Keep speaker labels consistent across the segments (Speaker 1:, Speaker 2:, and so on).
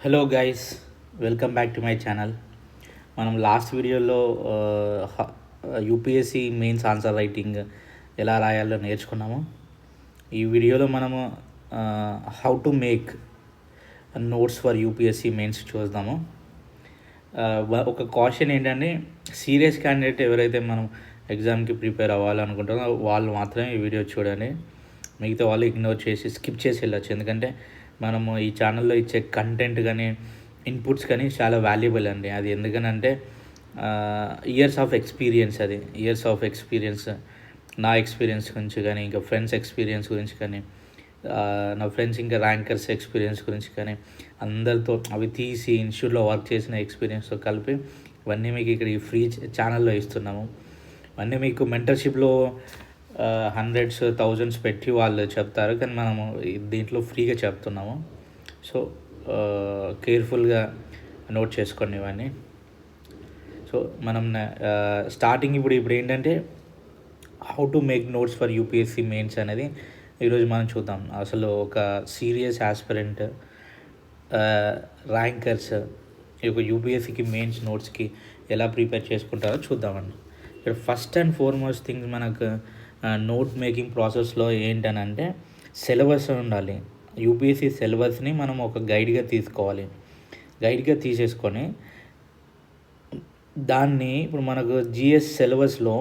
Speaker 1: Hello guys, welcome back to my channel. మనం last వీడియోలో UPSC mains answer writing ఎలా రాయాలో నేర్చుకున్నాము. ఈ వీడియోలో మనము how to make notes for UPSC mains చూద్దాము. ఒక కాషన్ ఏంటంటే, సీరియస్ క్యాండిడేట్ ఎవరైతే మనం ఎగ్జామ్కి ప్రిపేర్ అవ్వాలనుకుంటారో వాళ్ళు మాత్రమే ఈ వీడియో చూడండి. మిగతా వాళ్ళు ఇగ్నోర్ చేసి స్కిప్ చేసి వెళ్ళచ్చు. ఎందుకంటే మనము ఈ ఛానల్లో ఇచ్చే కంటెంట్ కానీ ఇన్పుట్స్ కానీ చాలా వాల్యుబుల్ అండి. అది ఎందుకనంటే ఇయర్స్ ఆఫ్ ఎక్స్పీరియన్స్, నా ఎక్స్పీరియన్స్ గురించి కానీ, ఇంకా ఫ్రెండ్స్ ఎక్స్పీరియన్స్ గురించి కానీ, నా ఫ్రెండ్స్ ఇంకా ర్యాంకర్స్ ఎక్స్పీరియన్స్ గురించి కానీ, అందరితో అవి తీసి ఇన్స్టిట్యూట్లో వర్క్ చేసిన ఎక్స్పీరియన్స్తో కలిపి ఇవన్నీ మీకు ఇక్కడ ఈ ఫ్రీ ఛానల్లో ఇస్తున్నాము. ఇవన్నీ మీకు మెంటర్షిప్లో హండ్రెడ్స్ థౌజండ్స్ పెట్టి వాళ్ళు చెప్తారు, కానీ మనము దీంట్లో ఫ్రీగా చెప్తున్నాము. సో కేర్ఫుల్గా నోట్ చేసుకోండి ఇవన్నీ. సో మనం స్టార్టింగ్ ఇప్పుడు ఏంటంటే how to make notes for UPSC mains అనేది ఈరోజు మనం చూద్దాం. అసలు ఒక సీరియస్ ఆస్పిరెంట్, ర్యాంకర్స్ ఈ యొక్క యూపీఎస్సీకి మెయిన్స్ నోట్స్కి ఎలా ప్రిపేర్ చేసుకుంటారో చూద్దామండి. ఇక్కడ ఫస్ట్ అండ్ ఫార్మోస్ట్ థింగ్స్ మనకు నోట్ మేకింగ్ ప్రాసెస్లో ఏంటనంటే సిలబస్ ఉండాలి. యూపీఎస్సీ సిలబస్ని మనం ఒక గైడ్గా తీసేసుకొని దాన్ని ఇప్పుడు మనకు జిఎస్ సిలబస్లో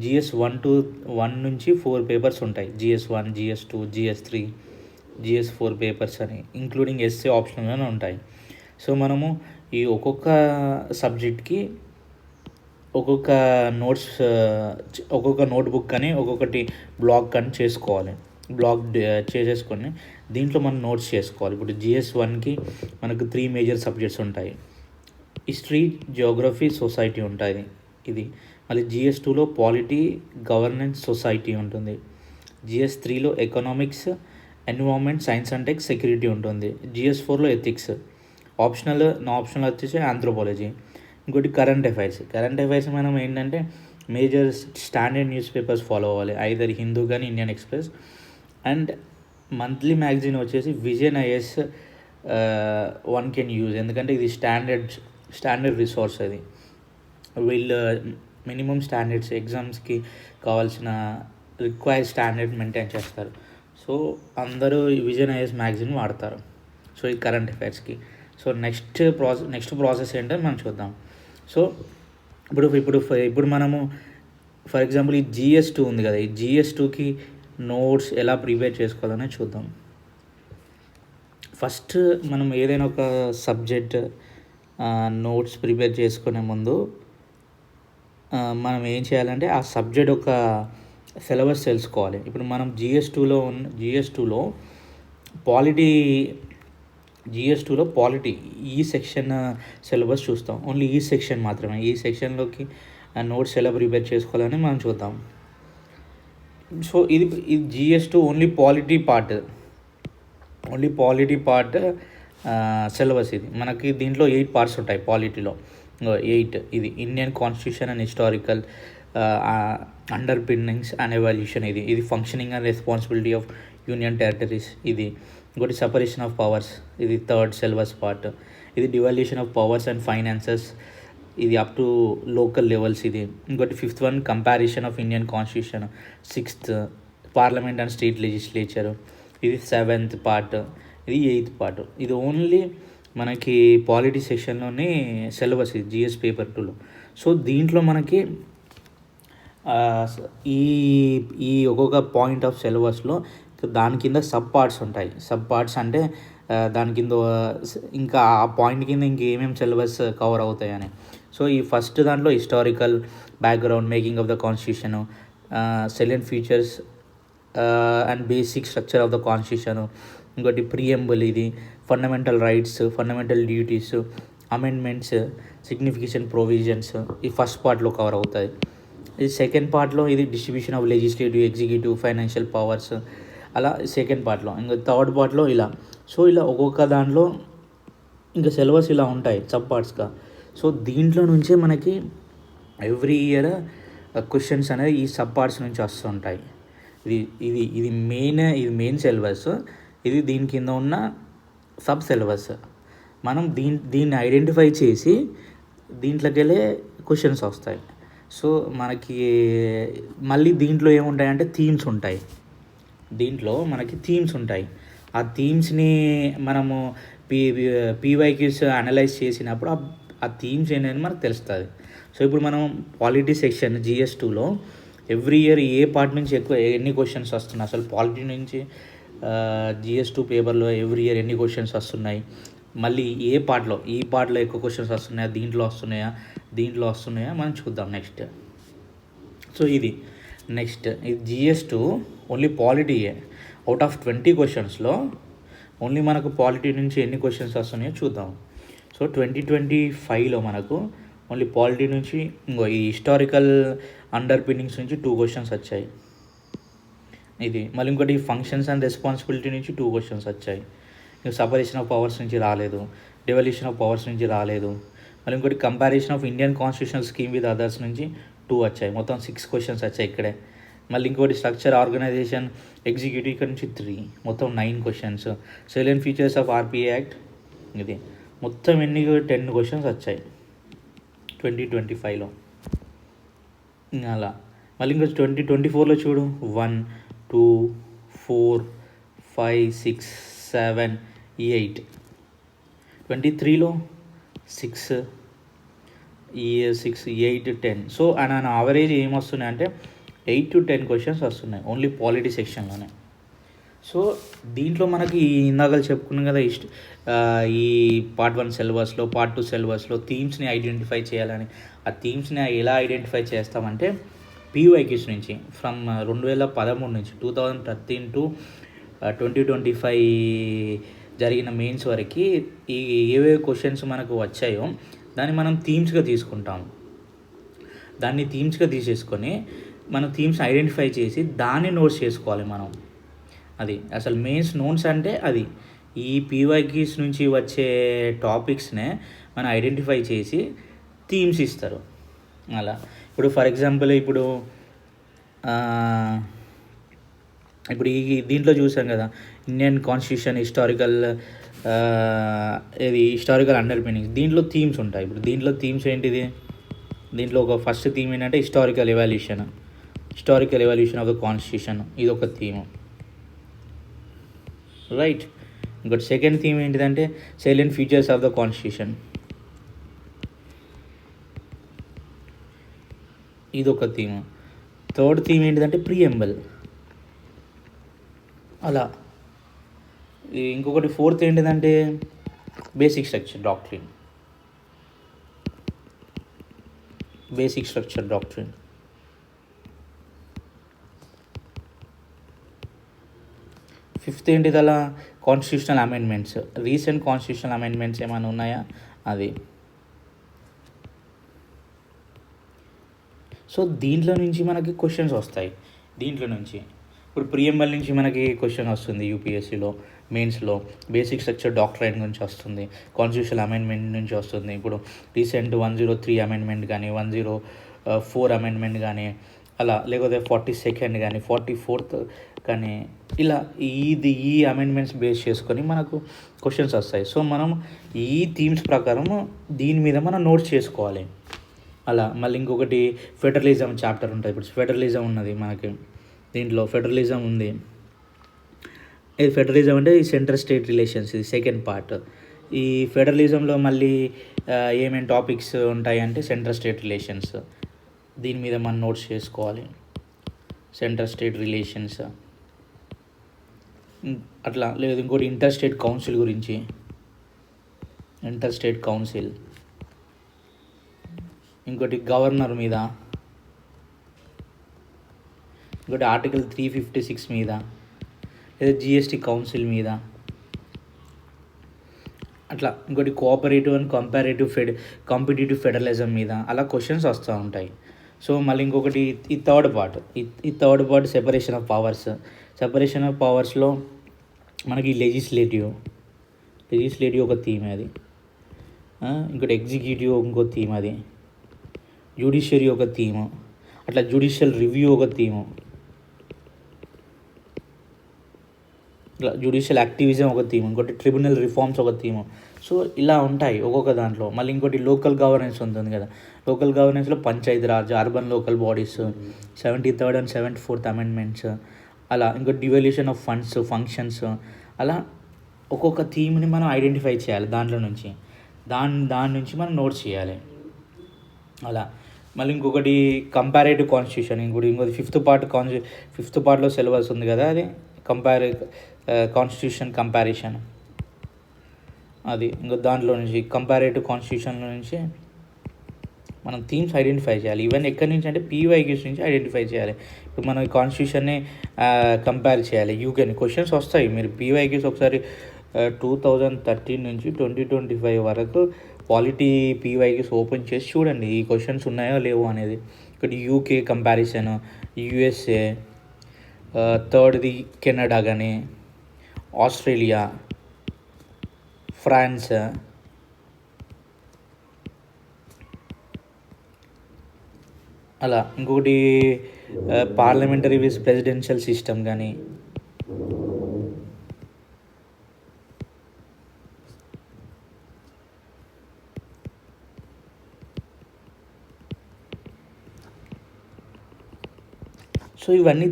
Speaker 1: జిఎస్ 1 నుంచి 4 పేపర్స్ ఉంటాయి. GS1, GS2, GS3, GS4 papers అని, ఇంక్లూడింగ్ ఎస్సే ఆప్షనల్గానే ఉంటాయి. సో మనము ఈ ఒక్కొక్క సబ్జెక్ట్కి ఒక్కొక్క నోట్బుక్ అని ఒక్కొక్కటి బ్లాక్ అని చేసేసుకొని దీంట్లో మనం నోట్స్ చేసుకోవాలి. ఇప్పుడు GS1కి మనకు 3 మేజర్ సబ్జెక్ట్స్ ఉంటాయి. హిస్టరీ, జియోగ్రఫీ, సొసైటీ ఉంటుంది. ఇది మళ్ళీ GS2లో పాలిటీ, గవర్నెన్స్, సొసైటీ ఉంటుంది. GS3లో economics, environment, science and tech, security ఉంటుంది. GS4లో ఎథిక్స్. నా ఆప్షనల్ వచ్చేసి ఆంథ్రోపాలజీ. ఇంకోటి కరెంట్ అఫైర్స్ మనం ఏంటంటే major standard news papers follow అవ్వాలి, ఐదర్ హిందూ కానీ Indian express. And monthly magazine వచ్చేసి విజన్ ఐఎస్ 1 కెన్ యూజ్, ఎందుకంటే ఇది స్టాండర్డ్ రిసోర్స్. అది వీళ్ళు మినిమం స్టాండర్డ్స్, ఎగ్జామ్స్కి కావాల్సిన రిక్వైర్డ్ స్టాండర్డ్ మెయింటైన్ చేస్తారు. సో అందరూ విజన్ ఐఎస్ మ్యాగజైన్ వాడతారు. సో ఈ కరెంట్ అఫైర్స్కి. సో నెక్స్ట్ ప్రాసెస్ ఏంటో మనం చూద్దాం. సో ఇప్పుడు మనము ఫర్ ఎగ్జాంపుల్ ఈ GS2 ఉంది కదా, ఈ GS2కి నోట్స్ ఎలా ప్రిపేర్ చేసుకోవాలని చూద్దాం. ఫస్ట్ మనం ఏదైనా ఒక సబ్జెక్ట్ నోట్స్ ప్రిపేర్ చేసుకునే ముందు మనం ఏం చేయాలంటే ఆ సబ్జెక్ట్ ఒక సిలబస్ తెలుసుకోవాలి. ఇప్పుడు మనం GS2లో పాలిటీ ఈ సెక్షన్ సిలబస్ చూస్తాం. ఓన్లీ ఈ సెక్షన్ మాత్రమే. ఈ సెక్షన్లోకి నోట్స్ ఎలా ప్రిపేర్ చేసుకోవాలని మనం చూద్దాం. సో ఇది GS2 only polity part syllabus. ఇది మనకి దీంట్లో 8 పార్ట్స్ ఉంటాయి. పాలిటీలో 8. ఇది Indian constitution and historical underpinnings and evolution. ఇది functioning and responsibility of union territories. ఇది ఇంకోటి సెపరేషన్ ఆఫ్ పవర్స్, ఇది 3rd సిలబస్ పార్ట్. ఇది devolution of powers and finances, ఇది అప్ టు లోకల్ లెవెల్స్. ఇది ఇంకోటి 5th one comparison of Indian constitution. 6th parliament and state legislature. ఇది 7th part. ఇది 8th part. ఇది ఓన్లీ మనకి polity సెక్షన్లోనే సిలబస్, ఇది GS పేపర్ 2లో. సో దీంట్లో మనకి ఈ ఒక్కొక్క పాయింట్ ఆఫ్ సిలబస్లో దాని కింద సబ్ పార్ట్స్ ఉంటాయి. సబ్ పార్ట్స్ అంటే దాని కింద ఇంకా ఆ పాయింట్ కింద ఇంకేమేమి సిలబస్ కవర్ అవుతాయని. సో ఈ ఫస్ట్ దాంట్లో historical background, making of the constitution, salient features and basic structure of the constitution. ఇంకోటి ప్రియంబుల్, ఇది fundamental rights, fundamental duties, amendments, signification provisions. ఈ ఫస్ట్ పార్ట్లో కవర్ అవుతాయి. ఇది సెకండ్ పార్ట్లో ఇది distribution of legislative, executive, financial powers, అలా second పార్ట్లో. ఇంకా థర్డ్ పార్ట్లో ఇలా. సో ఇలా ఒక్కొక్క దాంట్లో ఇంకా సిలబస్ ఇలా ఉంటాయి సబ్ పార్ట్స్గా. సో దీంట్లో నుంచే మనకి ఎవ్రీ ఇయర్ క్వశ్చన్స్ అనేది ఈ సబ్ పార్ట్స్ నుంచి వస్తుంటాయి. ఇది మెయిన్ సిలబస్. ఇది దీని కింద ఉన్న సబ్ సిలబస్. మనం దీన్ని ఐడెంటిఫై చేసి దీంట్లోకి వెళ్ళే క్వశ్చన్స్ వస్తాయి. సో మనకి మళ్ళీ దీంట్లో ఏముంటాయంటే థీమ్స్ ఉంటాయి. దీంట్లో మనకి థీమ్స్ ఉంటాయి. ఆ థీమ్స్ని మనము పీవైక్యూస్ అనలైజ్ చేసినప్పుడు ఆ థీమ్స్ ఏంటని మనకు తెలుస్తుంది. సో ఇప్పుడు మనం పాలిటీ సెక్షన్ GS2లో ఎవ్రీ ఇయర్ ఏ పార్ట్ నుంచి ఎన్ని క్వశ్చన్స్ వస్తున్నాయి, అసలు పాలిటీ నుంచి GS2 పేపర్లో ఎవ్రీ ఇయర్ ఎన్ని క్వశ్చన్స్ వస్తున్నాయి, మళ్ళీ ఈ పార్ట్లో ఎక్కువ క్వశ్చన్స్ వస్తున్నాయా, దీంట్లో వస్తున్నాయా మనం చూద్దాం నెక్స్ట్. సో ఇది నెక్స్ట్ ఇది GS2 ఓన్లీ పాలిటీయే. అవుట్ ఆఫ్ 20 క్వశ్చన్స్లో ఓన్లీ మనకు పాలిటీ నుంచి ఎన్ని క్వశ్చన్స్ వస్తున్నాయో చూద్దాం. సో 2025లో మనకు ఓన్లీ పాలిటీ నుంచి ఈ హిస్టారికల్ అండర్ పిన్నింగ్స్ నుంచి 2 క్వశ్చన్స్ వచ్చాయి. ఇది మళ్ళీ ఇంకోటి ఫంక్షన్స్ అండ్ రెస్పాన్సిబిలిటీ నుంచి 2 క్వశ్చన్స్ వచ్చాయి. సపరేషన్ ఆఫ్ పవర్స్ నుంచి రాలేదు, డెవల్యూషన్ ఆఫ్ పవర్స్ నుంచి రాలేదు. మళ్ళీ ఇంకోటి comparison of Indian constitutional scheme with others నుంచి 2 వచ్చాయి. మొత్తం 6 క్వశ్చన్స్ వచ్చాయి ఇక్కడే. మళ్ళీ ఇంకోటి స్ట్రక్చర్, ఆర్గనైజేషన్, ఎగ్జిక్యూటివ్ ఇక్కడ నుంచి 3, మొత్తం 9 questions. Salient features of RPA act ఇది మొత్తం 10 క్వశ్చన్స్ వచ్చాయి 2025లో. అలా మళ్ళీ ఇంకో 2024లో చూడు 1 2 4 5 6 7 8. 23లో 6 8 10. సో నా యావరేజ్ ఏమొస్తున్నాయి అంటే 8 to 10 క్వశ్చన్స్ వస్తున్నాయి ఓన్లీ పాలిటీ సెక్షన్లోనే. సో దీంట్లో మనకి ఇందాక చెప్పుకున్నాం కదా, ఈ పార్ట్ 1 సిలబస్లో, పార్ట్ 2 సిలబస్లో థీమ్స్ని ఐడెంటిఫై చేయాలని. ఆ థీమ్స్ని ఎలా ఐడెంటిఫై చేస్తామంటే పీవైక్యూస్ నుంచి ఫ్రమ్ 2013 నుంచి 2013 to 2025 జరిగిన మెయిన్స్ వరకు ఏవే క్వశ్చన్స్ మనకు వచ్చాయో దాన్ని మనం థీమ్స్గా తీసుకుంటాం. దాన్ని థీమ్స్గా తీసేసుకొని మనం థీమ్స్ ఐడెంటిఫై చేసి దాన్ని నోట్స్ చేసుకోవాలి మనం. అది అసలు మెయిన్స్ నోట్స్ అంటే అది ఈ పీవైక్యూస్ నుంచి వచ్చే టాపిక్స్నే మనం ఐడెంటిఫై చేసి థీమ్స్ ఇస్తారు. అలా ఇప్పుడు ఫర్ ఎగ్జాంపుల్ ఇప్పుడు ఈ దీంట్లో చూసాం కదా, Indian constitution historical under meanings. దీంట్లో థీమ్స్ ఉంటాయి. ఇప్పుడు దీంట్లో థీమ్స్ ఏంటిది, దీంట్లో ఒక ఫస్ట్ థీమ్ ఏంటంటే historical evolution of the constitution, ఇది ఒక థీమ్, రైట్. ఇంకోటి సెకండ్ థీమ్ ఏంటిదంటే silent features of the constitution, ఇది ఒక థీమ్. థర్డ్ థీమ్ ఏంటిదంటే ప్రియంబల్. అలా ఇంకొకటి ఫోర్త్ ఏంటిదంటే బేసిక్ స్ట్రక్చర్ డాక్ట్రిన్. ఫిఫ్త్ ఏంటిది అలా constitutional amendments, recent constitutional amendments ఏమైనా ఉన్నాయా అది. సో దీంట్లో నుంచి మనకి క్వశ్చన్స్ వస్తాయి. దీంట్లో నుంచి ఇప్పుడు ప్రియంబల్ నుంచి మనకి క్వశ్చన్ వస్తుంది యూపీఎస్సీలో మెయిన్స్లో. బేసిక్ స్ట్రక్చర్ డాక్ట్రైన్ నుంచి వస్తుంది, కాన్స్టిట్యూషనల్ అమెండ్మెంట్ నుంచి వస్తుంది. ఇప్పుడు రీసెంట్ 103 అమెండ్మెంట్ కానీ 104 అమెండ్మెంట్ కానీ అలా, లేకపోతే 42nd కానీ 44th కానీ ఇలా ఈ అమెండ్మెంట్స్ బేస్ చేసుకొని మనకు క్వశ్చన్స్ వస్తాయి. సో మనం ఈ థీమ్స్ ప్రకారం దీని మీద మనం నోట్స్ చేసుకోవాలి. అలా మళ్ళీ ఇంకొకటి ఫెడరలిజం చాప్టర్ ఉంటుంది. ఇప్పుడు ఫెడరలిజం ఉన్నది మనకి, దీంట్లో ఫెడరలిజం ఉంది. ఇది ఫెడరలిజం అంటే ఈ సెంట్రల్ స్టేట్ రిలేషన్స్, ఇది సెకండ్ పార్ట్. ఈ ఫెడరలిజంలో మళ్ళీ ఏమేమి టాపిక్స్ ఉంటాయి అంటే సెంట్రల్ స్టేట్ రిలేషన్స్, దీని మీద మనం నోట్స్ చేసుకోవాలి. సెంట్రల్ స్టేట్ రిలేషన్స్ అట్లా. లేదు ఇంకోటి ఇంటర్ స్టేట్ కౌన్సిల్ గురించి, ఇంకోటి గవర్నర్ మీద, ఇంకోటి ఆర్టికల్ 356 మీద, లేదా GST కౌన్సిల్ మీద అట్లా. ఇంకోటి కోఆపరేటివ్ అండ్ కాంపిటేటివ్ ఫెడరలిజం మీద అలా క్వశ్చన్స్ వస్తూ ఉంటాయి. సో మళ్ళీ ఇంకొకటి ఈ థర్డ్ పార్ట్ సెపరేషన్ ఆఫ్ పవర్స్లో మనకి లెజిస్లేటివ్ ఒక థీమ్ అది. ఇంకోటి ఎగ్జిక్యూటివ్ ఇంకో థీమ్ అది, జ్యుడిషియరీ ఒక థీము, అట్లా జ్యుడిషియల్ రివ్యూ ఒక థీము, ఇలా జ్యుడిషియల్ యాక్టివిజం ఒక థీమ్, ఇంకోటి ట్రిబ్యునల్ రిఫార్మ్స్ ఒక థీమ్. సో ఇలా ఉంటాయి ఒక్కొక్క దాంట్లో. మళ్ళీ ఇంకోటి లోకల్ గవర్నెన్స్ ఉంటుంది కదా, లోకల్ గవర్నెన్స్లో panchayati raj, urban local bodies, 73rd and 74th amendments, అలా ఇంకోటి డివల్యూషన్ ఆఫ్ ఫండ్స్, ఫంక్షన్స్, అలా ఒక్కొక్క థీమ్ని మనం ఐడెంటిఫై చేయాలి. దాంట్లో నుంచి దాని నుంచి మనం నోట్స్ చేయాలి అలా. మళ్ళీ ఇంకొకటి కంపారేటివ్ కాన్స్టిట్యూషన్, ఇంకోటి ఫిఫ్త్ పార్ట్లో సిలబస్ ఉంది కదా, అది కాన్స్టిట్యూషన్ కంపారిజన్. అది ఇంకో దాంట్లో నుంచి కంపారేటివ్ కాన్స్టిట్యూషన్లో నుంచి మనం థీమ్స్ ఐడెంటిఫై చేయాలి. ఈవెన్ ఎక్కడి నుంచి అంటే పీవైక్యూస్ నుంచి ఐడెంటిఫై చేయాలి. ఇప్పుడు మనం కాన్స్టిట్యూషన్ని కంపేర్ చేయాలి. యూకేని క్వశ్చన్స్ వస్తాయి. మీరు పీవైక్యూస్ ఒకసారి 2013 నుంచి 2025 వరకు పాలిటీ పీవైక్యూస్ ఓపెన్ చేసి చూడండి, ఈ క్వశ్చన్స్ ఉన్నాయో లేవో అనేది. ఇక్కడ యూకే కంపారిజన్, యూఎస్ఏ, థర్డ్ది కెనడా, కానీ ఆస్ట్రేలియా, ఫ్రాన్స్, అలా. ఇంకొకటి పార్లమెంటరీ విత్ ప్రెసిడెన్షియల్ సిస్టమ్ కానీ. సో ఇవన్నీ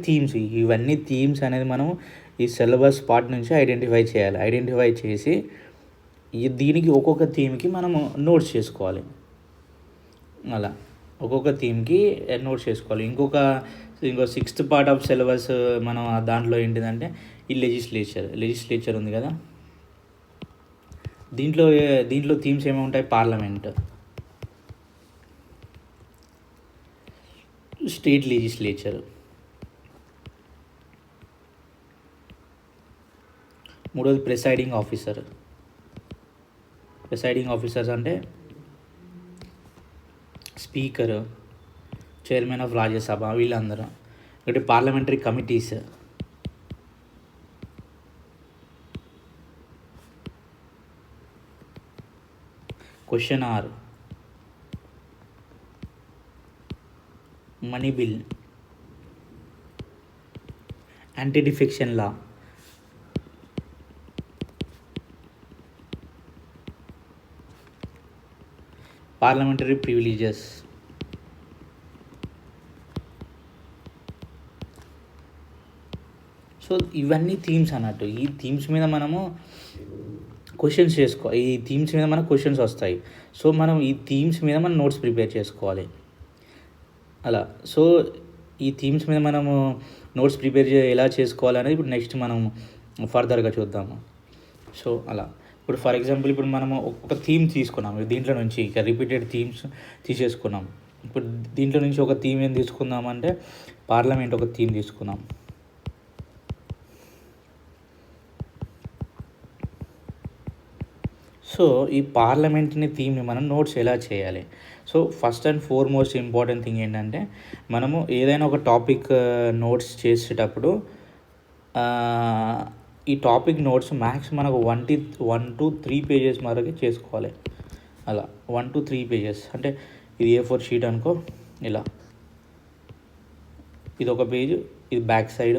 Speaker 1: థీమ్స్ అనేది మనం ఈ సిలబస్ పార్ట్ నుంచి ఐడెంటిఫై చేయాలి. ఐడెంటిఫై చేసి దీనికి ఒక్కొక్క థీమ్కి మనము నోట్స్ చేసుకోవాలి. అలా ఒక్కొక్క థీమ్కి నోట్స్ చేసుకోవాలి. ఇంకో 6th పార్ట్ ఆఫ్ సిలబస్ మనం దాంట్లో ఏంటిదంటే ఈ లెజిస్లేచర్ ఉంది కదా, దీంట్లో థీమ్స్ ఏమి ఉంటాయి? పార్లమెంట్, స్టేట్ లెజిస్లేచర్, మూడోది ప్రిసైడింగ్ ఆఫీసర్స్ అంటే స్పీకర్, చైర్మన్ ఆఫ్ రాజ్యసభ, వీళ్ళందరూ. ఒకటి parliamentary committees, question hour, money bill, anti defection law, parliamentary privileges. So ఇవన్నీ థీమ్స్ అన్నట్టు. ఈ థీమ్స్ మీద మనము క్వశ్చన్స్ ఈ థీమ్స్ మీద మనకు క్వశ్చన్స్ వస్తాయి. సో మనం ఈ థీమ్స్ మీద మనం నోట్స్ ప్రిపేర్ చేసుకోవాలి అలా. సో ఈ థీమ్స్ మీద మనము నోట్స్ ప్రిపేర్ ఎలా చేసుకోవాలనేది ఇప్పుడు నెక్స్ట్ మనం ఫర్దర్గా చూద్దాము. సో అలా ఇప్పుడు ఫర్ ఎగ్జాంపుల్ ఇప్పుడు మనము ఒక థీమ్ తీసుకున్నాం, దీంట్లో నుంచి ఇక రిపీటెడ్ థీమ్స్ తీసేసుకున్నాం. ఇప్పుడు దీంట్లో నుంచి ఒక థీమ్ ఏం తీసుకుందామంటే పార్లమెంట్ ఒక థీమ్ తీసుకున్నాం. సో ఈ పార్లమెంట్ని థీమ్ని మనం నోట్స్ ఎలా చేయాలి? So first and foremost important thing ఏంటంటే మనము ఏదైనా ఒక టాపిక్ నోట్స్ చేసేటప్పుడు ఈ టాపిక్ నోట్స్ మ్యాక్స్ మనకు 1 to 3 పేజెస్ వరకు చేసుకోవాలి. అలా 1 to 3 పేజెస్ అంటే ఇది A4 షీట్ అనుకో, ఇలా ఇది ఒక పేజ్, ఇది బ్యాక్ సైడ్,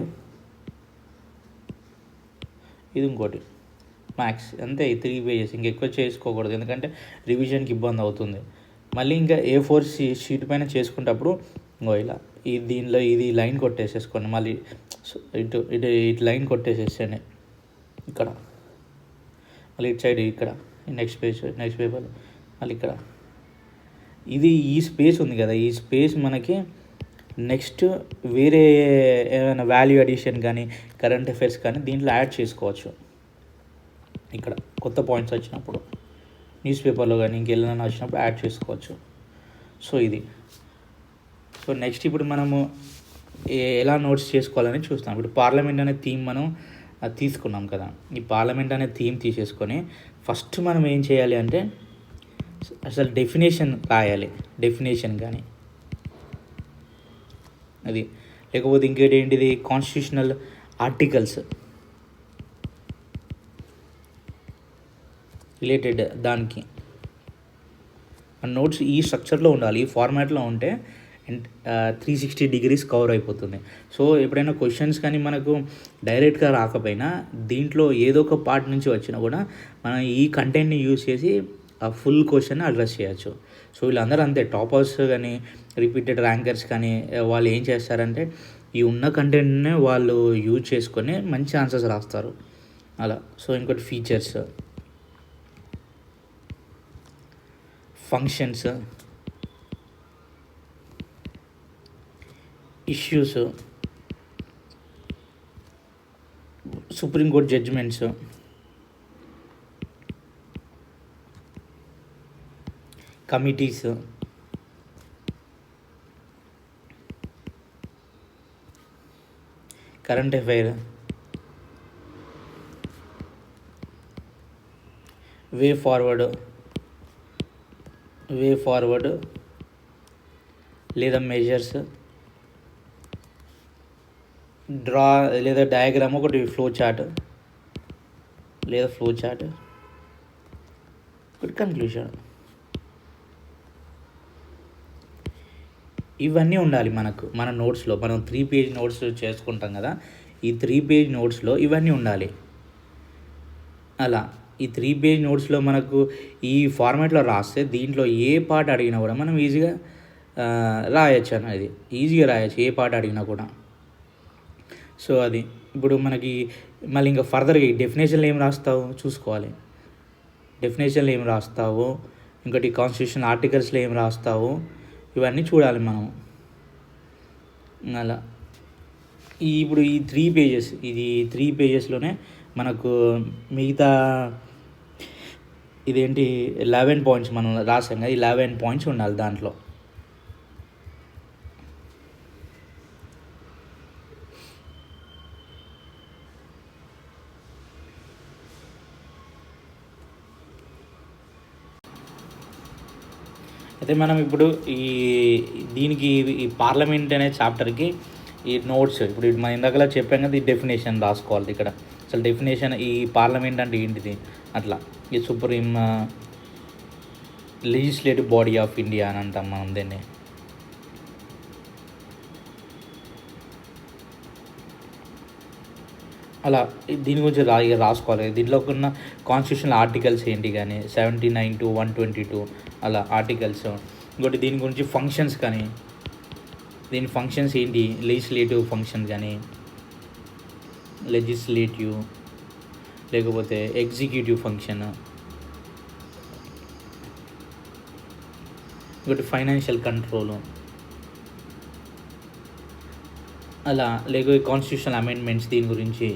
Speaker 1: ఇది ఇంకోటి, మ్యాక్స్ అంతే. ఈ 3 పేజెస్, ఇంకెక్కువ చేసుకోకూడదు, ఎందుకంటే రివిజన్కి ఇబ్బంది అవుతుంది. మళ్ళీ ఇంకా A4 షీట్ పైన చేసుకునేటప్పుడు ఇలా దీనిలో ఇది లైన్ కొట్టేసేసుకోండి. మళ్ళీ ఇటు లైన్ కొట్టేసేసేయండి ఇక్కడ, మళ్ళీ ఇటు సైడ్ ఇక్కడ నెక్స్ట్ పేపర్, మళ్ళీ ఇక్కడ ఈ స్పేస్ ఉంది కదా, ఈ స్పేస్ మనకి నెక్స్ట్ వేరే ఏమైనా వాల్యూ అడిషన్ కానీ కరెంట్ అఫైర్స్ కానీ దీంట్లో యాడ్ చేసుకోవచ్చు. ఇక్కడ కొత్త పాయింట్స్ వచ్చినప్పుడు న్యూస్ పేపర్లో కానీ ఇంకెళ్ళైనా వచ్చినప్పుడు యాడ్ చేసుకోవచ్చు. సో ఇది. సో నెక్స్ట్ ఇప్పుడు మనము ఎలా నోట్స్ చేసుకోవాలని చూస్తాం. ఇప్పుడు పార్లమెంట్ అనే థీమ్ మనం తీసుకున్నాం కదా, ఈ పార్లమెంట్ అనే థీమ్ తీసేసుకొని ఫస్ట్ మనం ఏం చేయాలి అంటే అసలు డెఫినేషన్ రాయాలి. డెఫినేషన్ కానీ అది, లేకపోతే ఇంకేంటిది కాన్స్టిట్యూషనల్ ఆర్టికల్స్ రిలేటెడ్ దానికి నోట్స్ ఈ స్ట్రక్చర్లో ఉండాలి, ఈ ఫార్మాట్లో ఉంటే అండ్ 360 డిగ్రీస్ కవర్ అయిపోతుంది. సో ఎప్పుడైనా క్వశ్చన్స్ కానీ మనకు డైరెక్ట్గా రాకపోయినా దీంట్లో ఏదో ఒక పార్ట్ నుంచి వచ్చినా కూడా మనం ఈ కంటెంట్ని యూజ్ చేసి ఆ ఫుల్ క్వశ్చన్ అడ్రస్ చేయొచ్చు. సో వీళ్ళందరూ అంతే, టాపర్స్ కానీ రిపీటెడ్ ర్యాంకర్స్ కానీ వాళ్ళు ఏం చేస్తారంటే ఈ ఉన్న కంటెంట్నే వాళ్ళు యూజ్ చేసుకొని మంచి ఆన్సర్స్ రాస్తారు అలా. సో ఇంకోటి features, functions, issues, supreme court judgments, committees, current affair, way forward లేదా మెజర్స్, డ్రా లేదా డయాగ్రామ్, ఒకటి ఫ్లో చార్ట్, ఒకటి కన్క్లూషన్. ఇవన్నీ ఉండాలి మన నోట్స్లో. మనం 3 పేజ్ నోట్స్ చేసుకుంటాం కదా, ఈ 3 పేజ్ నోట్స్లో ఇవన్నీ ఉండాలి. అలా ఈ 3 పేజ్ నోట్స్లో మనకు ఈ ఫార్మాట్లో రాస్తే దీంట్లో ఏ పార్ట్ అడిగినా కూడా మనం ఈజీగా రాయొచ్చు అనేది, ఏ పార్ట్ అడిగినా కూడా. సో అది ఇప్పుడు మనకి మళ్ళీ ఇంకా ఫర్దర్గా ఈ డెఫినేషన్లు ఏం రాస్తావు చూసుకోవాలి. ఇంకోటి కాన్స్టిట్యూషన్ ఆర్టికల్స్లో ఏం రాస్తావు, ఇవన్నీ చూడాలి మనం. అలా ఇప్పుడు ఈ 3 పేజెస్లోనే మనకు మిగతా ఇదేంటి 11 పాయింట్స్ మనం రాసాం కదా, ఈ 11 పాయింట్స్ ఉండాలి దాంట్లో. అయితే మనం ఇప్పుడు దీనికి ఈ పార్లమెంట్ అనే చాప్టర్కి ఈ నోట్స్ ఇప్పుడు మనం ఇందాకలా చెప్పాం కదా, ఈ డెఫినేషన్ రాసుకోవాలి ఇక్కడ. అసలు డెఫినేషన్ ఈ పార్లమెంట్ అంటే ఏంటిది, అట్లా ఈ supreme legislative body of India అని అంటాం మనం దీన్ని. అలా దీని గురించి రాసుకోవాలి. దీంట్లో ఉన్న కాన్స్టిట్యూషనల్ ఆర్టికల్స్ ఏంటి కానీ 79 to 122 అలా ఆర్టికల్స్. ఇంకోటి దీని గురించి ఫంక్షన్స్ కానీ, దీని ఫంక్షన్స్ ఏంటి, లెజిస్లేటివ్ ఫంక్షన్ కానీ, లేకపోతే ఎగ్జిక్యూటివ్ ఫంక్షన్, ఇంకోటి ఫైనాన్షియల్ కంట్రోలు, అలా లేకపోతే కాన్స్టిట్యూషనల్ అమెండ్మెంట్స్ దీని గురించి.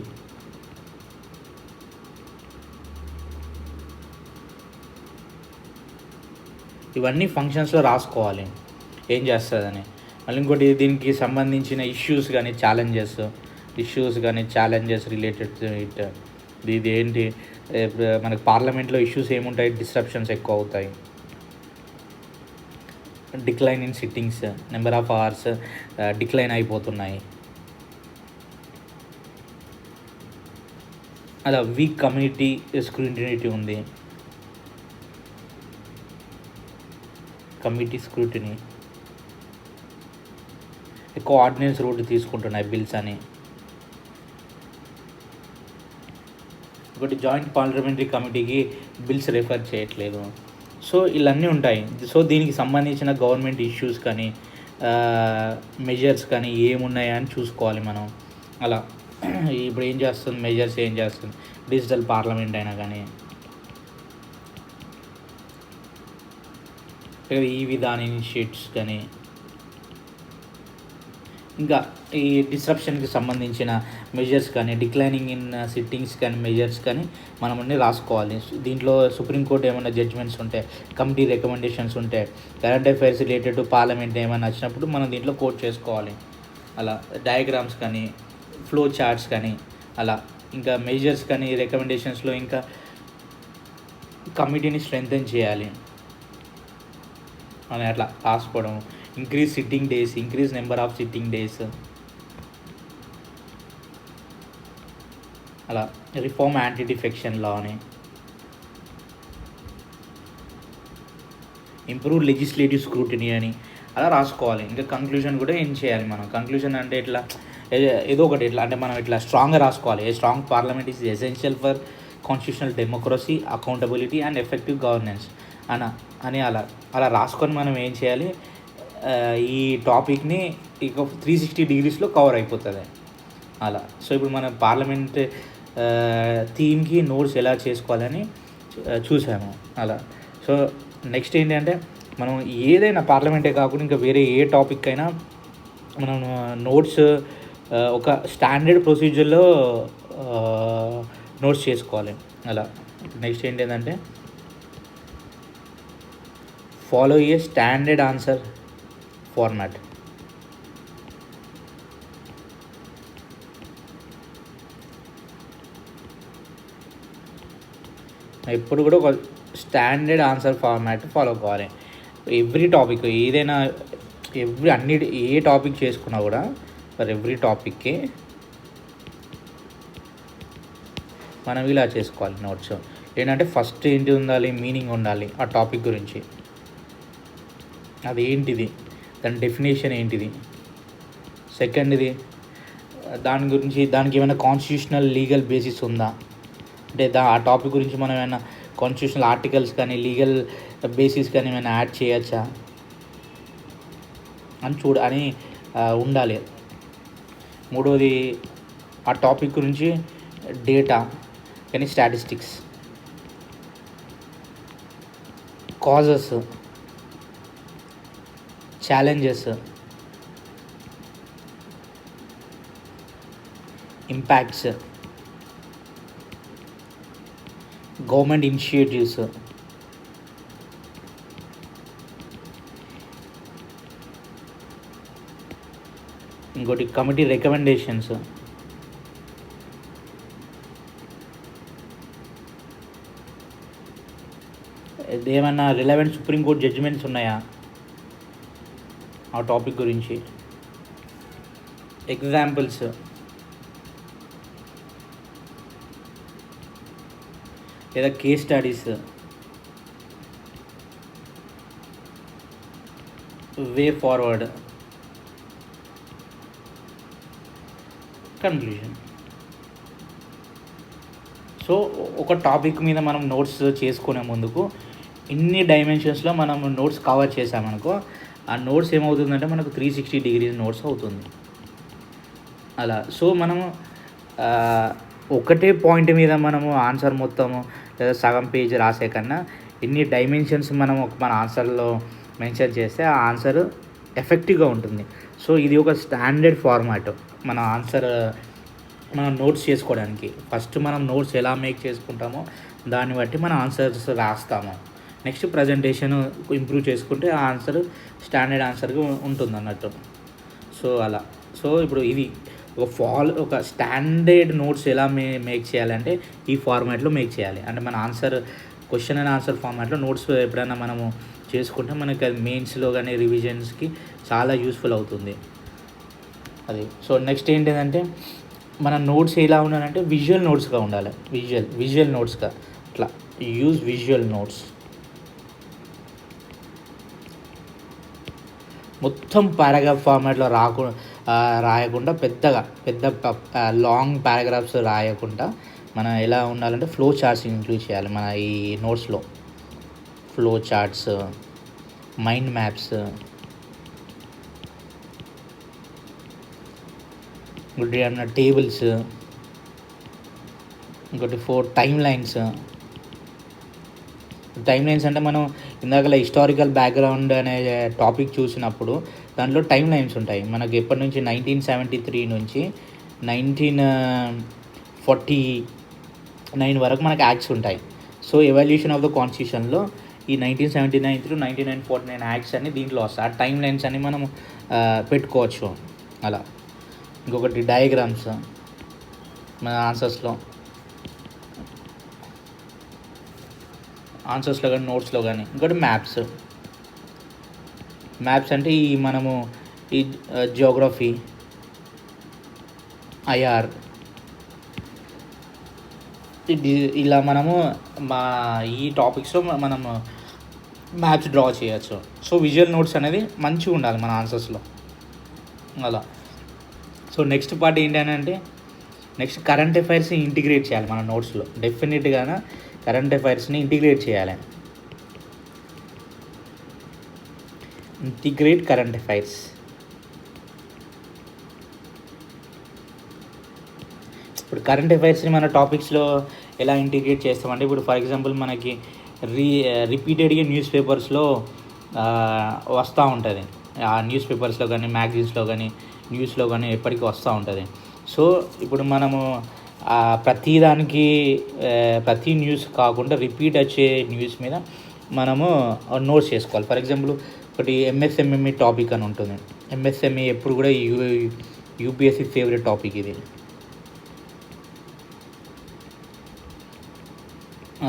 Speaker 1: ఇవన్నీ ఫంక్షన్స్లో రాసుకోవాలి ఏం చేస్తుందని. మళ్ళీ ఇంకోటి దీనికి సంబంధించిన ఇష్యూస్ కానీ ఛాలెంజెస్ రిలేటెడ్ టు ఇట్. ఇది ఏంటి, మనకు పార్లమెంట్లో ఇష్యూస్ ఏముంటాయి, డిస్రప్షన్స్ ఎక్కువ అవుతాయి, decline in sittings, number of hours decline అయిపోతున్నాయి, అలా వీక్ కమ్యూనిటీ స్క్రూటినిటీ ఉంది, కమిటీ స్క్రూటినీ, ఎక్కువ ఆర్డినెన్స్ రూట్ తీసుకుంటున్నాయి బిల్స్ అని. ఒకటి జాయింట్ పార్లమెంటరీ కమిటీకి బిల్స్ రెఫర్ చేయట్లేదు. సో ఇవన్నీ ఉంటాయి. సో దీనికి సంబంధించిన గవర్నమెంట్ ఇష్యూస్ కానీ మెజర్స్ కానీ ఏమున్నాయా అని చూసుకోవాలి మనం. అలా ఇప్పుడు ఏం చేస్తుంది, మెజర్స్ ఏం చేస్తుంది, డిజిటల్ పార్లమెంట్ అయినా కానీ, ఈ విధాన ఇనిషియేటివ్స్ కానీ, ఇంకా ఈ డిస్రప్షన్కి సంబంధించిన మెజర్స్ కానీ, డిక్లైనింగ్ ఇన్ సిట్టింగ్స్ కానీ మెజర్స్ కానీ మనం అన్నీ రాసుకోవాలి. దీంట్లో సుప్రీంకోర్టు ఏమైనా జడ్జ్మెంట్స్ ఉంటే, కమిటీ రికమెండేషన్స్ ఉంటే, current affairs related to parliament ఏమైనా వచ్చినప్పుడు మనం దీంట్లో కోట్ చేసుకోవాలి. అలా డయాగ్రామ్స్ కానీ, ఫ్లో చార్ట్స్ కానీ, అలా ఇంకా మెజర్స్ కానీ రికమెండేషన్స్లో ఇంకా కమిటీని స్ట్రెంగ్తెన్ చేయాలి అని అట్లా రాసుకోవడం. Increase number of sitting days, అలా రిఫార్మ్ యాంటీ డిఫెక్షన్ లా అని, ఇంప్రూవ్ లెజిస్లేటివ్ స్క్రూటినీ అని, అలా రాసుకోవాలి. ఇంకా కంక్లూజన్ కూడా ఏం చేయాలి మనం. కంక్లూజన్ అంటే ఇట్లా ఏదో ఒకటి ఇట్లా అంటే మనం ఇట్లా స్ట్రాంగ్గా రాసుకోవాలి. A strong parliament is essential for constitutional democracy, accountability and effective governance అని అలా అలా రాసుకొని మనం ఏం చేయాలి, ఈ టాపిక్ని ఇక 360 డిగ్రీస్లో కవర్ అయిపోతుంది అలా. సో ఇప్పుడు మనం పార్లమెంట్ థీమ్కి నోట్స్ ఎలా చేసుకోవాలని చూసాము అలా. సో నెక్స్ట్ ఏంటంటే మనం ఏదైనా పార్లమెంటే కాకుండా ఇంకా వేరే ఏ టాపిక్ అయినా మనం నోట్స్ ఒక స్టాండర్డ్ ప్రొసీజర్లో నోట్స్ చేసుకోవాలి అలా. నెక్స్ట్ ఏంటంటే ఫాలో ఏ స్టాండర్డ్ ఆన్సర్ ఫార్మాట్. ఎప్పుడు కూడా ఒక స్టాండర్డ్ ఆన్సర్ ఫార్మాట్ ఫాలో కావాలి. ఎవ్రీ టాపిక్ ఏదైనా ఏ టాపిక్ చేసుకున్నా కూడా ఫర్ ఎవ్రీ టాపిక్కి మనం ఇలా చేసుకోవాలి నోట్స్. ఏంటంటే ఫస్ట్ ఏంటి ఉండాలి, మీనింగ్ ఉండాలి ఆ టాపిక్ గురించి, అది ఏంటిది, దాని డెఫినేషన్ ఏంటిది. సెకండ్ది దాని గురించి దానికి ఏమైనా కాన్స్టిట్యూషనల్ లీగల్ బేసిస్ ఉందా, అంటే ఆ టాపిక్ గురించి మనం ఏమైనా కాన్స్టిట్యూషనల్ ఆర్టికల్స్ కానీ లీగల్ బేసిస్ కానీ ఏమైనా యాడ్ చేయొచ్చా అని ఉండాలి. మూడవది ఆ టాపిక్ గురించి డేటా కానీ statistics, causes, challenges, impacts, government initiatives, ఇంకోటి కమిటీ రికమెండేషన్స్, ఏమన్నా రిలవెంట్ సుప్రీంకోర్టు జడ్జిమెంట్స్ ఉన్నాయా ఆ టాపిక్ గురించి, ఎగ్జాంపుల్స్, లేదా case studies, way forward, conclusion. So ఒక టాపిక్ మీద మనం నోట్స్ చేసుకునే ముందుకు ఇన్ని డైమెన్షన్స్లో మనం నోట్స్ కవర్ చేసామనుకో, ఆ నోట్స్ ఏమవుతుందంటే మనకు 360 డిగ్రీస్ నోట్స్ అవుతుంది అలా. సో మనము ఒకటే పాయింట్ మీద మనము ఆన్సర్ మొత్తము లేదా సగం పేజ్ రాసే కన్నా ఇన్ని డైమెన్షన్స్ మనం మన ఆన్సర్లో మెన్షన్ చేస్తే ఆ ఆన్సర్ ఎఫెక్టివ్గా ఉంటుంది. సో ఇది ఒక స్టాండర్డ్ ఫార్మాట్ మన ఆన్సర్ మనం నోట్స్ చేసుకోవడానికి. ఫస్ట్ మనం నోట్స్ ఎలా మేక్ చేసుకుంటామో దాన్ని బట్టి మన ఆన్సర్స్ రాస్తాము. నెక్స్ట్ ప్రజెంటేషన్ ఇంప్రూవ్ చేసుకుంటే ఆ ఆన్సర్ స్టాండర్డ్ ఆన్సర్గా ఉంటుంది అన్నట్టు. సో అలా. సో ఇప్పుడు ఇది ఒక స్టాండర్డ్ నోట్స్ ఎలా మేక్ చేయాలంటే ఈ ఫార్మాట్లో మేక్ చేయాలి. అంటే మన ఆన్సర్ క్వశ్చన్ అండ్ ఆన్సర్ ఫార్మాట్లో నోట్స్ ఎప్పుడైనా మనము చేసుకుంటే మనకి అది మెయిన్స్లో కానీ రివిజన్స్కి చాలా యూస్ఫుల్ అవుతుంది అది. సో నెక్స్ట్ ఏంటిదంటే మన నోట్స్ ఎలా ఉండాలంటే విజువల్ నోట్స్గా ఉండాలి. విజువల్ నోట్స్గా అట్లా యూజ్ విజువల్ నోట్స్. మొత్తం పారాగ్రాఫ్ ఫార్మాట్లో రాయకుండా పెద్ద లాంగ్ పారాగ్రాఫ్స్ రాయకుండా మనం ఎలా ఉండాలంటే ఫ్లో చార్ట్స్ ఇంక్లూడ్ చేయాలి మన ఈ నోట్స్లో. ఫ్లో చార్ట్స్, మైండ్ మ్యాప్స్, ఇంకోటి ఏమన్నా టేబుల్స్, ఇంకోటి 4 టైమ్ లైన్స్. టైమ్ లైన్స్ అంటే మనం ఇందాకలా హిస్టారికల్ బ్యాక్గ్రౌండ్ అనే టాపిక్ చూసినప్పుడు దాంట్లో టైమ్ లైన్స్ ఉంటాయి. మనకి ఎప్పటి నుంచి 1973 నుంచి 1949 వరకు మనకి యాక్ట్స్ ఉంటాయి. సో ఎవల్యూషన్ ఆఫ్ ద కాన్స్టిట్యూషన్లో ఈ 1979 టు 1949 యాక్ట్స్ అన్ని దీంట్లో వస్తాయి. ఆ టైమ్ లైన్స్ అని మనం పెట్టుకోవచ్చు అలా. ఇంకొకటి డయాగ్రామ్స్ మన ఆన్సర్స్లో కానీ నోట్స్లో కానీ. ఇంకోటి మ్యాప్స్ అంటే మనము ఈ జియోగ్రఫీ, ఐఆర్ ఇలా మనము ఈ టాపిక్స్లో మనము మ్యాప్స్ డ్రా చేయొచ్చు. సో విజువల్ నోట్స్ అనేది మంచిగా ఉండాలి మన ఆన్సర్స్లో అలా. సో నెక్స్ట్ పార్ట్ ఏంటంటే నెక్స్ట్ కరెంట్ అఫైర్స్ని ఇంటిగ్రేట్ చేయాలి మన నోట్స్లో. డెఫినెట్గా కరెంట్ అఫైర్స్ని ఇంటిగ్రేట్ చేయాలి. Integrate current affairs. ఇప్పుడు కరెంట్ అఫైర్స్ని మన టాపిక్స్లో ఎలా ఇంటిగ్రేట్ చేస్తామంటే, ఇప్పుడు ఫర్ ఎగ్జాంపుల్ మనకి రిపీటెడ్గా న్యూస్ పేపర్స్లో వస్తూ ఉంటుంది. ఆ న్యూస్ పేపర్స్లో కానీ మ్యాగజైన్స్లో కానీ న్యూస్లో కానీ ఎప్పటికీ వస్తూ ఉంటుంది. సో ఇప్పుడు మనము ప్రతి న్యూస్ కాకుండా రిపీట్ వచ్చే న్యూస్ మీద మనము నోట్స్ చేసుకోవాలి. ఫర్ ఎగ్జాంపుల్ ఒకటి ఎంఎస్ఎంఈ టాపిక్ అని ఉంటుంది. ఎంఎస్ఎంఈ ఎప్పుడు కూడా యూపీఎస్సీ ఫేవరెట్ టాపిక్ ఇది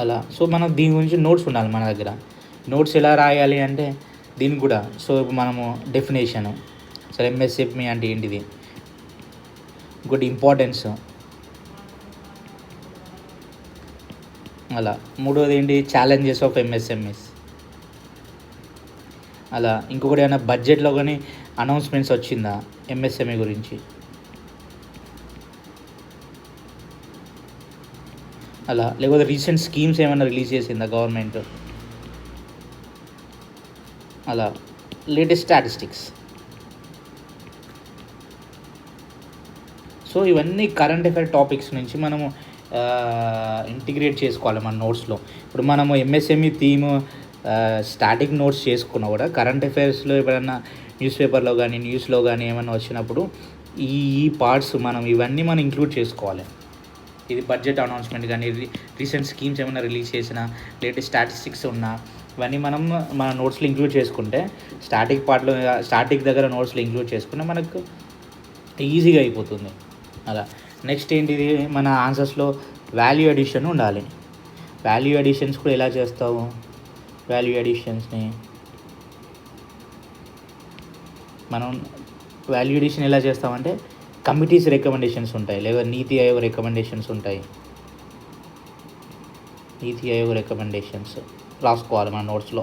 Speaker 1: అలా. సో మనం దీని గురించి నోట్స్ ఉండాలి మన దగ్గర. నోట్స్ ఎలా రాయాలి అంటే దీనికి కూడా, సో ఇప్పుడు మనము డెఫినేషను, సరే ఎంఎస్ఎంఈ అంటే ఏంటిది, ఇంకోటి ఇంపార్టెన్స్, అలా మూడోది ఏంటి ఛాలెంజెస్ ఆఫ్ ఎంఎస్ఎంఈస్, అలా ఇంకొకటి ఏమైనా బడ్జెట్లో కానీ అనౌన్స్మెంట్స్ వచ్చిందా ఎంఎస్ఎంఈ గురించి, అలా లేకపోతే రీసెంట్ స్కీమ్స్ ఏమైనా రిలీజ్ చేసిందా గవర్నమెంట్, అలా లేటెస్ట్ స్టాటిస్టిక్స్. సో ఇవన్నీ కరెంట్ అఫైర్ టాపిక్స్ నుంచి మనము ఇంటిగ్రేట్ చేసుకోవాలి మన నోట్స్లో. ఇప్పుడు మనము ఎంఎస్ఎంఈ థీమ్ స్టాటిక్ నోట్స్ చేసుకున్నా కూడా కరెంట్ అఫైర్స్లో ఎప్పుడైనా న్యూస్ పేపర్లో కానీ న్యూస్లో కానీ ఏమైనా వచ్చినప్పుడు ఈ పార్ట్స్ ఇవన్నీ మనం ఇంక్లూడ్ చేసుకోవాలి. ఇది బడ్జెట్ అనౌన్స్మెంట్ కానీ రీసెంట్ స్కీమ్స్ ఏమైనా రిలీజ్ చేసినా లేటెస్ట్ స్టాటిస్టిక్స్ ఉన్నా ఇవన్నీ మనం మన నోట్స్లో ఇంక్లూడ్ చేసుకుంటే స్టాటిక్ దగ్గర నోట్స్లో ఇంక్లూడ్ చేసుకుంటే మనకు ఈజీగా అయిపోతుంది అలా. నెక్స్ట్ ఏంటిది మన ఆన్సర్స్లో వాల్యూ అడిషన్ ఉండాలి. వాల్యూ అడిషన్స్ కూడా ఎలా చేస్తావు, వాల్యూ అడిషన్స్ని మనం వాల్యూ అడిషన్ ఎలా చేస్తామంటే కమిటీస్ రికమెండేషన్స్ ఉంటాయి, లేదా నీతి ఆయోగ్ రికమెండేషన్స్ ఉంటాయి. నీతి ఆయోగ్ రికమెండేషన్స్ రాసుకోవాలి మన నోట్స్లో.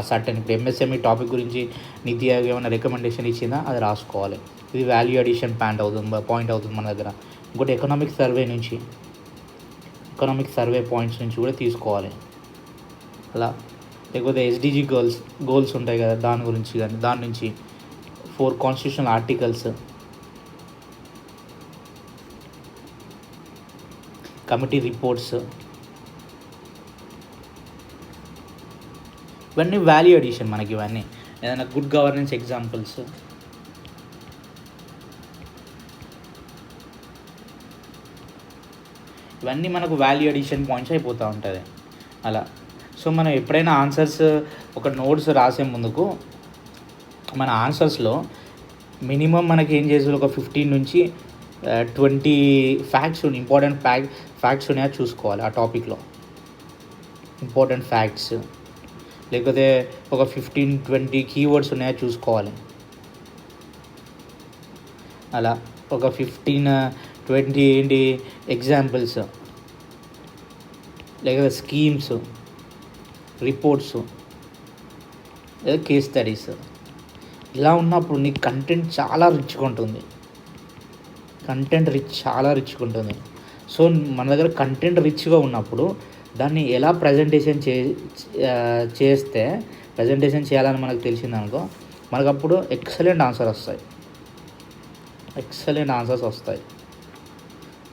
Speaker 1: సర్టెన్ ఇప్పుడు ఎంఎస్ఎంఈ టాపిక్ గురించి నీతి ఆయోగ్ ఏమైనా రికమెండేషన్ ఇచ్చిందా అది రాసుకోవాలి. ఇది వాల్యూ అడిషన్ పాయింట్ అవుతుంది మన దగ్గర. ఇంకోటి ఎకనామిక్ సర్వే పాయింట్స్ నుంచి కూడా తీసుకోవాలి అలా. లేకపోతే ఎస్డిజి గోల్స్ ఉంటాయి కదా దాని గురించి కానీ దాని నుంచి 4 కాన్స్టిట్యూషనల్ ఆర్టికల్స్, కమిటీ రిపోర్ట్స్, ఇవన్నీ వాల్యూ అడిషన్ మనకి. ఇవన్నీ ఏదైనా గుడ్ గవర్నెన్స్ ఎగ్జాంపుల్స్, ఇవన్నీ మనకు వాల్యూ అడిషన్ పాయింట్స్ అయిపోతూ ఉంటుంది అలా. సో మనం ఎప్పుడైనా ఆన్సర్స్ ఒక నోట్స్ రాసే ముందుకు మన ఆన్సర్స్లో మినిమం మనకి ఏం చేయాలి, ఒక 15 నుంచి 20 ఫ్యాక్ట్స్ ఇంపార్టెంట్ ఫ్యాక్ట్స్ ఉన్నాయో చూసుకోవాలి. ఆ టాపిక్లో ఇంపార్టెంట్ ఫ్యాక్ట్స్, లేకపోతే ఒక 15-20 కీవర్డ్స్ ఉన్నాయో చూసుకోవాలి అలా. ఒక 15-20 ఏంటి ఎగ్జాంపుల్స్, లేకపోతే స్కీమ్స్, రిపోర్ట్స్, లేదా కేస్ స్టడీస్. ఇలా ఉన్నప్పుడు నీకు కంటెంట్ చాలా రిచ్గా ఉంటుంది. చాలా రిచ్గా ఉంటుంది. సో మన దగ్గర కంటెంట్ రిచ్గా ఉన్నప్పుడు దాన్ని ఎలా ప్రజెంటేషన్ చేయాలని మనకు తెలిసిందనుకో, మనకు అప్పుడు ఎక్సలెంట్ ఆన్సర్స్ వస్తాయి.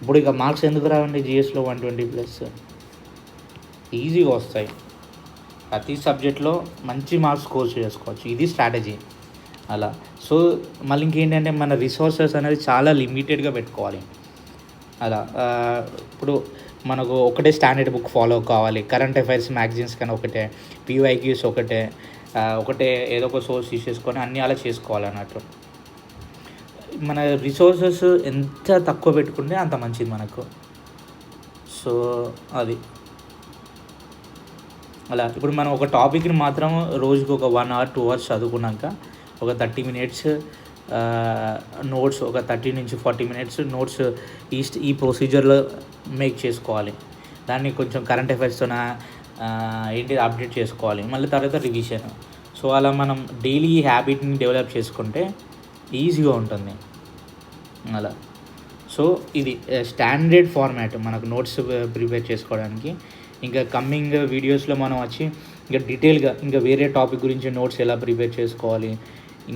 Speaker 1: ఇప్పుడు ఇక మార్క్స్ ఎందుకు రావండి జిఎస్లో 120+ ఈజీగా వస్తాయి. ప్రతి సబ్జెక్ట్లో మంచి మార్క్స్ స్కోర్ చేసుకోవచ్చు. ఇది స్ట్రాటజీ అలా. సో మళ్ళీ ఇంకేంటంటే మన రిసోర్సెస్ అనేది చాలా లిమిటెడ్గా పెట్టుకోవాలి అలా. ఇప్పుడు మనకు ఒకటే స్టాండర్డ్ బుక్ ఫాలో కావాలి. కరెంట్ అఫైర్స్ మ్యాగజైన్స్ కానీ ఒకటే, PYQs ఒకటే ఏదో ఒక సోర్స్ తీసేసుకొని అన్నీ అలా చేసుకోవాలి అన్నట్టు. మన రిసోర్సెస్ ఎంత తక్కువ పెట్టుకుంటే అంత మంచిది మనకు. సో అది అలా. ఇప్పుడు మనం ఒక టాపిక్ని మాత్రం రోజుకు ఒక 1 hour 2 hours చదువుకున్నాక ఒక 30 minutes నోట్స్, ఒక 30 నుంచి 40 minutes నోట్స్ ఈ ప్రొసీజర్లో మేక్ చేసుకోవాలి. దాన్ని కొంచెం కరెంట్ అఫైర్స్తోన ఏంటి అప్డేట్ చేసుకోవాలి, మళ్ళీ తర్వాత రివిజన్. సో అలా మనం డైలీ ఈ హ్యాబిట్ని డెవలప్ చేసుకుంటే ఈజీగా ఉంటుంది అలా. సో ఇది స్టాండర్డ్ ఫార్మాట్ మనకు నోట్స్ ప్రిపేర్ చేసుకోవడానికి. ఇంకా కమ్మింగ్ వీడియోస్లో మనం వచ్చి ఇంకా డీటెయిల్గా ఇంకా వేరే టాపిక్ గురించి నోట్స్ ఎలా ప్రిపేర్ చేసుకోవాలి,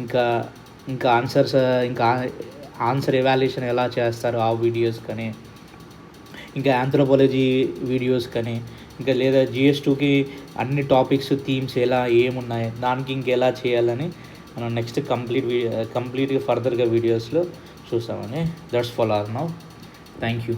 Speaker 1: ఇంకా ఇంకా ఆన్సర్స్ ఇంకా ఆన్సర్ ఎవాల్యుయేషన్ ఎలా చేస్తారు ఆ వీడియోస్ కానీ, ఇంకా ఆంథ్రోపాలజీ వీడియోస్ కానీ, ఇంకా లేదా GS2కి అన్ని టాపిక్స్ థీమ్స్ ఎలా ఏమున్నాయి దానికి ఇంకెలా చేయాలని మనం నెక్స్ట్ కంప్లీట్గా ఫర్దర్గా వీడియోస్లో చూస్తామని. That's for all now. Thank you.